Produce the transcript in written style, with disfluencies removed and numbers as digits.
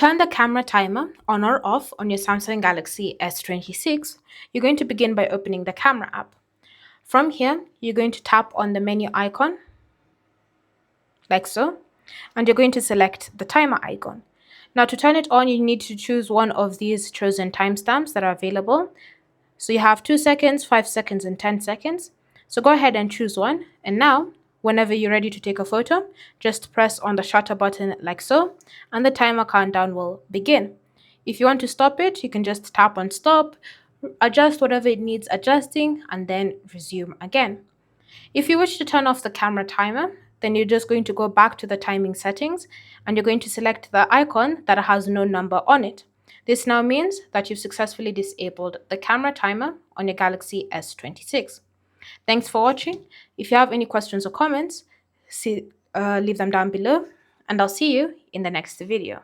turn the camera timer on or off on your Samsung Galaxy S26, you're going to begin by opening the camera app. From here, you're going to tap on the menu icon, like so, and you're going to select the timer icon. Now to turn it on, you need to choose one of these chosen timestamps that are available. So you have 2 seconds, 5 seconds, and 10 seconds. So go ahead and choose one. And now, whenever you're ready to take a photo, just press on the shutter button like so, and the timer countdown will begin. If you want to stop it, you can just tap on stop, adjust whatever it needs adjusting, and then resume again. If you wish to turn off the camera timer, then you're just going to go back to the timing settings and you're going to select the icon that has no number on it. This now means that you've successfully disabled the camera timer on your Galaxy S26. Thanks for watching. If you have any questions or comments, leave them down below, and I'll see you in the next video.